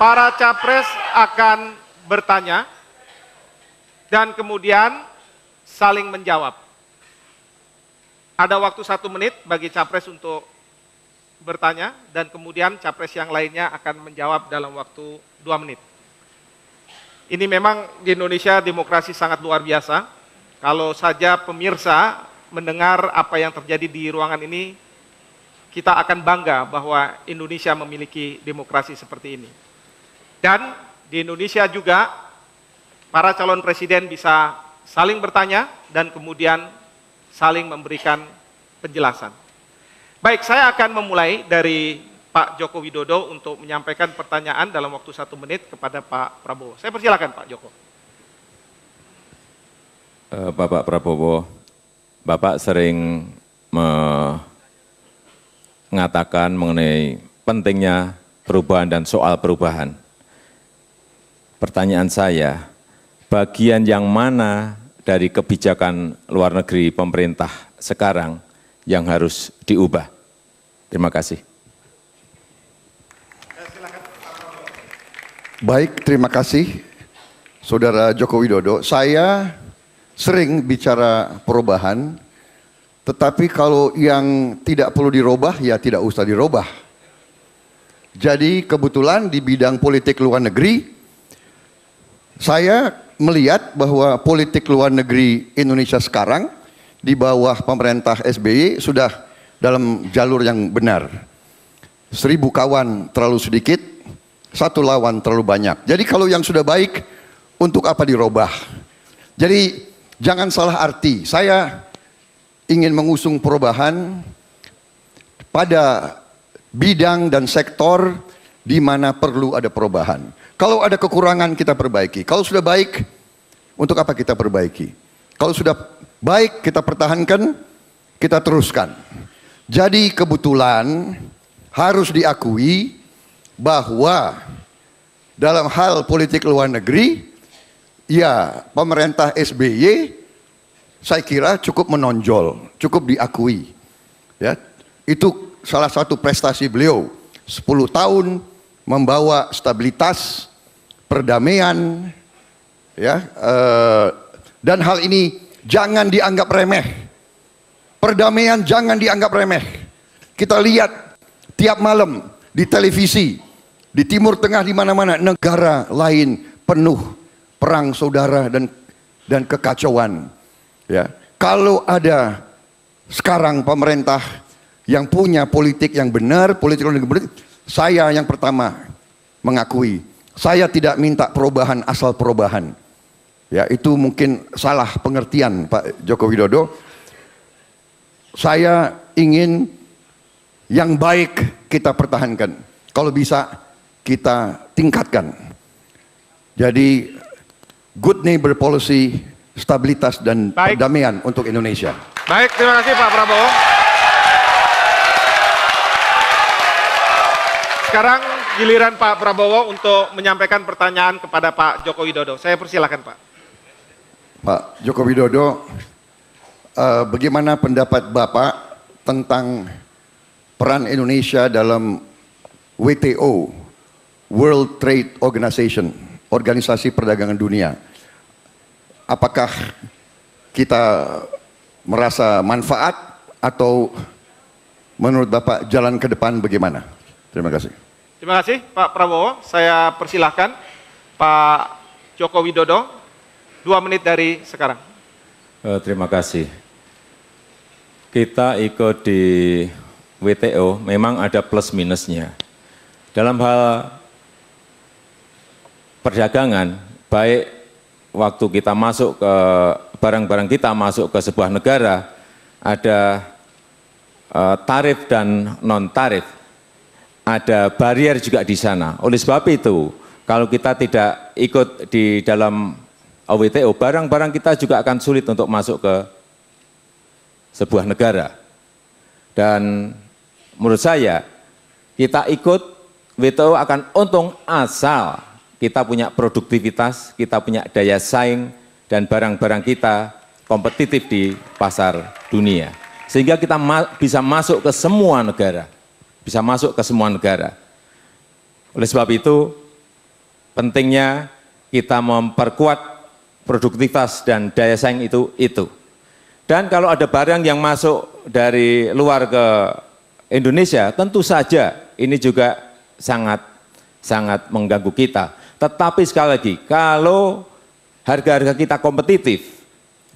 para capres akan bertanya dan kemudian saling menjawab. Ada waktu 1 menit bagi capres untuk bertanya dan kemudian capres yang lainnya akan menjawab dalam waktu 2 menit. Ini memang di Indonesia demokrasi sangat luar biasa. Kalau saja pemirsa mendengar apa yang terjadi di ruangan ini, kita akan bangga bahwa Indonesia memiliki demokrasi seperti ini. Dan di Indonesia juga para calon presiden bisa saling bertanya dan kemudian saling memberikan penjelasan. Baik, saya akan memulai dari Pak Joko Widodo untuk menyampaikan pertanyaan dalam waktu 1 menit kepada Pak Prabowo. Saya persilakan Pak Joko. Bapak Prabowo, Bapak sering mengatakan mengenai pentingnya perubahan dan soal perubahan. Pertanyaan saya, bagian yang mana dari kebijakan luar negeri pemerintah sekarang yang harus diubah? Terima kasih. Baik, terima kasih Saudara Joko Widodo. Saya sering bicara perubahan, tetapi kalau yang tidak perlu dirubah, ya tidak usah dirubah. Jadi kebetulan di bidang politik luar negeri, saya melihat bahwa politik luar negeri Indonesia sekarang di bawah pemerintah SBY sudah dalam jalur yang benar. 1000 kawan terlalu sedikit, 1 lawan terlalu banyak. Jadi kalau yang sudah baik, untuk apa dirubah? Jadi jangan salah arti, saya ingin mengusung perubahan pada bidang dan sektor di mana perlu ada perubahan. Kalau ada kekurangan kita perbaiki. Kalau sudah baik, untuk apa kita perbaiki? Kalau sudah baik kita pertahankan, kita teruskan. Jadi kebetulan harus diakui bahwa dalam hal politik luar negeri, ya pemerintah SBY saya kira cukup menonjol, cukup diakui. Ya, itu salah satu prestasi beliau. 10 tahun membawa stabilitas, perdamaian, ya, dan hal ini jangan dianggap remeh. Perdamaian jangan dianggap remeh. Kita lihat tiap malam di televisi, di Timur Tengah, di mana-mana negara lain penuh perang saudara dan kekacauan. Ya, kalau ada sekarang pemerintah yang punya politik yang benar, politik yang benar, saya yang pertama mengakui, saya tidak minta perubahan asal perubahan. Ya, itu mungkin salah pengertian Pak Joko Widodo. Saya ingin yang baik kita pertahankan. Kalau bisa kita tingkatkan. Jadi good neighbor policy, stabilitas dan perdamaian untuk Indonesia. Baik, terima kasih Pak Prabowo. Sekarang giliran Pak Prabowo untuk menyampaikan pertanyaan kepada Pak Joko Widodo. Saya persilakan Pak. Pak Joko Widodo, bagaimana pendapat Bapak tentang peran Indonesia dalam WTO, World Trade Organization, Organisasi Perdagangan Dunia? Apakah kita merasa manfaat atau menurut Bapak jalan ke depan bagaimana? Terima kasih. Terima kasih Pak Prabowo. Saya persilahkan Pak Joko Widodo, 2 menit dari sekarang. Terima kasih. Kita ikut di WTO memang ada plus minusnya. Dalam hal perdagangan, baik waktu kita masuk ke barang-barang kita masuk ke sebuah negara, ada tarif dan non tarif, ada barier juga di sana. Oleh sebab itu, kalau kita tidak ikut di dalam WTO, barang-barang kita juga akan sulit untuk masuk ke sebuah negara. Dan menurut saya, kita ikut WTO akan untung asal kita punya produktivitas, kita punya daya saing, dan barang-barang kita kompetitif di pasar dunia. Sehingga kita bisa masuk ke semua negara. Bisa masuk ke semua negara. Oleh sebab itu, pentingnya kita memperkuat produktivitas dan daya saing itu. Dan kalau ada barang yang masuk dari luar ke Indonesia, tentu saja ini juga sangat mengganggu kita. Tetapi sekali lagi, kalau harga-harga kita kompetitif,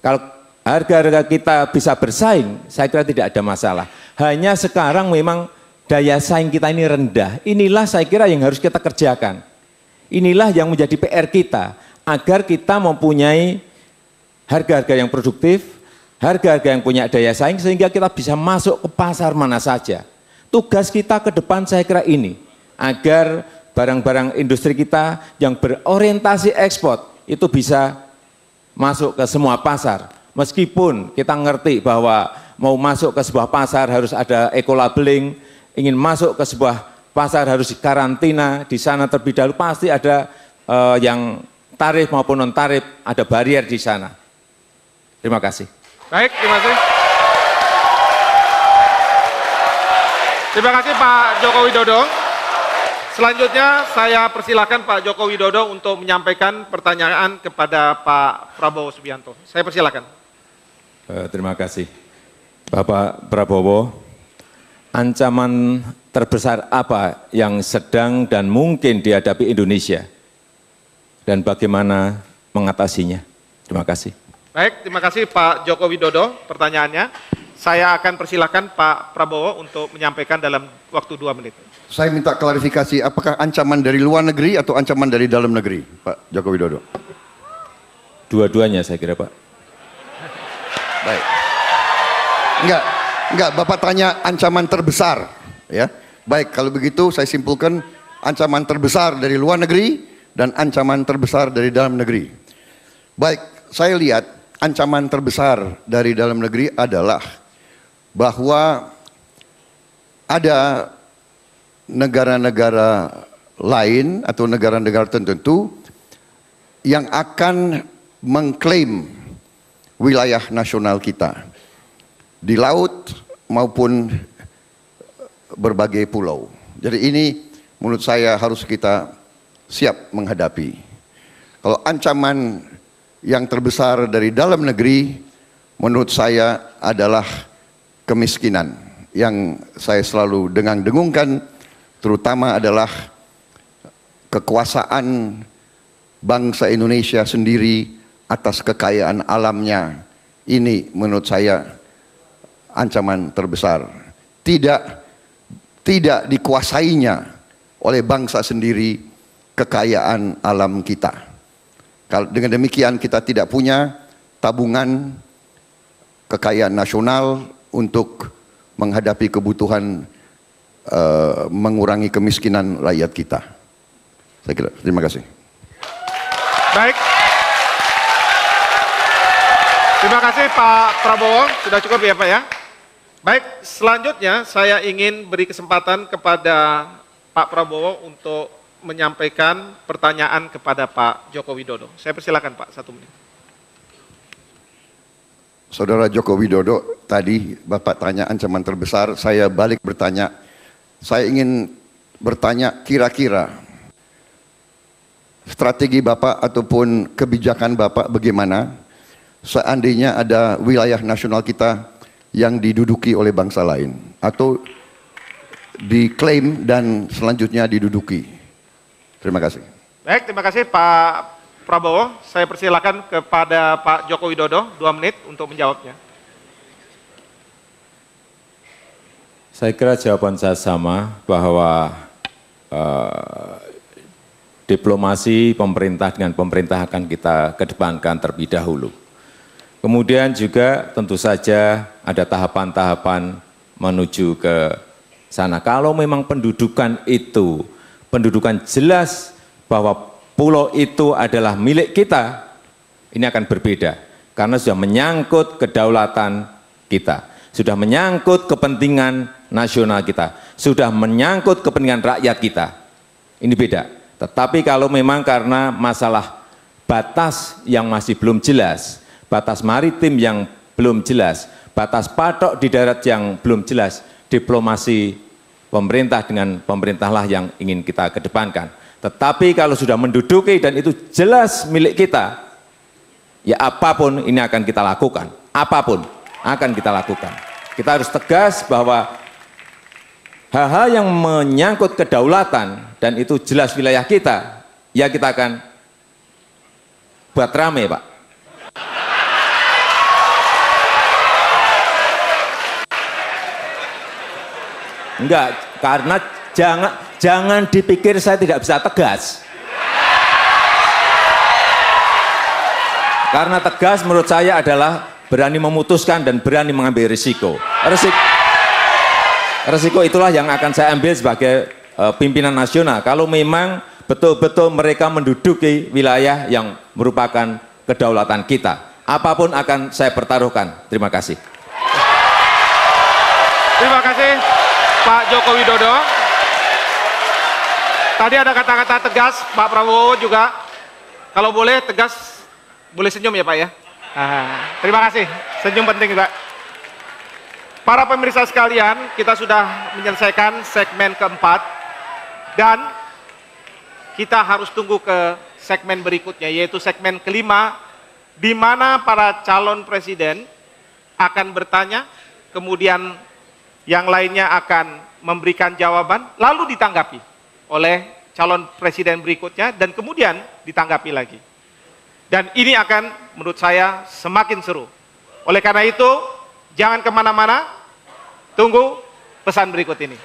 kalau harga-harga kita bisa bersaing, saya kira tidak ada masalah. Hanya sekarang memang daya saing kita ini rendah. Inilah saya kira yang harus kita kerjakan. Inilah yang menjadi PR kita, agar kita mempunyai harga-harga yang produktif, harga-harga yang punya daya saing, sehingga kita bisa masuk ke pasar mana saja. Tugas kita ke depan saya kira ini, agar barang-barang industri kita yang berorientasi ekspor itu bisa masuk ke semua pasar. Meskipun kita ngerti bahwa mau masuk ke sebuah pasar harus ada eco-labeling, ingin masuk ke sebuah pasar harus dikarantina, di sana terlebih dahulu pasti ada yang tarif maupun non-tarif, ada barier di sana. Terima kasih. Baik, terima kasih. Terima kasih Pak Joko Widodo. Selanjutnya saya persilakan Pak Joko Widodo untuk menyampaikan pertanyaan kepada Pak Prabowo Subianto. Saya persilakan. Terima kasih. Bapak Prabowo, ancaman terbesar apa yang sedang dan mungkin dihadapi Indonesia? Dan bagaimana mengatasinya? Terima kasih. Baik, terima kasih Pak Joko Widodo pertanyaannya. Saya akan persilakan Pak Prabowo untuk menyampaikan dalam waktu 2 menit. Saya minta klarifikasi, apakah ancaman dari luar negeri atau ancaman dari dalam negeri, Pak Joko Widodo? Dua-duanya saya kira, Pak. Baik. Enggak, Bapak tanya ancaman terbesar, ya. Baik, kalau begitu saya simpulkan ancaman terbesar dari luar negeri dan ancaman terbesar dari dalam negeri. Baik, saya lihat ancaman terbesar dari dalam negeri adalah bahwa ada negara-negara lain atau negara-negara tertentu yang akan mengklaim wilayah nasional kita di laut maupun berbagai pulau. Jadi ini menurut saya harus kita siap menghadapi. Kalau ancaman yang terbesar dari dalam negeri menurut saya adalah kemiskinan yang saya selalu dengung-dengungkan, terutama adalah kekuasaan bangsa Indonesia sendiri atas kekayaan alamnya. Ini menurut saya ancaman terbesar. Tidak dikuasainya oleh bangsa sendiri kekayaan alam kita. Kalau dengan demikian kita tidak punya tabungan kekayaan nasional untuk menghadapi kebutuhan mengurangi kemiskinan rakyat kita. Saya kira, terima kasih. Baik. Terima kasih Pak Prabowo, sudah cukup ya Pak ya. Baik, selanjutnya saya ingin beri kesempatan kepada Pak Prabowo untuk menyampaikan pertanyaan kepada Pak Joko Widodo. Saya persilakan Pak, 1 menit. Saudara Joko Widodo, tadi Bapak tanya ancaman terbesar, saya balik bertanya. Saya ingin bertanya kira-kira strategi Bapak ataupun kebijakan Bapak bagaimana seandainya ada wilayah nasional kita yang diduduki oleh bangsa lain atau diklaim dan selanjutnya diduduki. Terima kasih. Baik, terima kasih Pak Prabowo. Saya persilakan kepada Pak Joko Widodo 2 menit untuk menjawabnya. Saya kira jawaban saya sama bahwa diplomasi pemerintah dengan pemerintah akan kita kedepankan terlebih dahulu. Kemudian juga tentu saja ada tahapan-tahapan menuju ke sana. Kalau memang pendudukan itu, pendudukan jelas bahwa pulau itu adalah milik kita, ini akan berbeda. Karena sudah menyangkut kedaulatan kita, sudah menyangkut kepentingan nasional kita, sudah menyangkut kepentingan rakyat kita. Ini beda. Tetapi kalau memang karena masalah batas yang masih belum jelas, batas maritim yang belum jelas, batas patok di darat yang belum jelas, diplomasi pemerintah dengan pemerintahlah yang ingin kita kedepankan. Tetapi kalau sudah menduduki dan itu jelas milik kita, ya apapun ini akan kita lakukan. Apapun akan kita lakukan. Kita harus tegas bahwa hal-hal yang menyangkut kedaulatan dan itu jelas wilayah kita, ya kita akan buat rame, Pak. Enggak, karena jangan dipikir saya tidak bisa tegas. Karena tegas menurut saya adalah berani memutuskan dan berani mengambil risiko. Risiko itulah yang akan saya ambil sebagai pimpinan nasional. Kalau memang betul-betul mereka menduduki wilayah yang merupakan kedaulatan kita. Apapun akan saya pertaruhkan. Terima kasih. Terima kasih Pak Joko Widodo. Tadi ada kata-kata tegas, Pak Prabowo juga. Kalau boleh tegas, boleh senyum ya Pak ya. Terima kasih, senyum penting juga. Para pemirsa sekalian, kita sudah menyelesaikan segmen keempat. Dan kita harus tunggu ke segmen berikutnya, yaitu segmen kelima, di mana para calon presiden akan bertanya, kemudian yang lainnya akan memberikan jawaban, lalu ditanggapi oleh calon presiden berikutnya, dan kemudian ditanggapi lagi. Dan ini akan menurut saya semakin seru. Oleh karena itu, jangan kemana-mana, tunggu pesan berikut ini.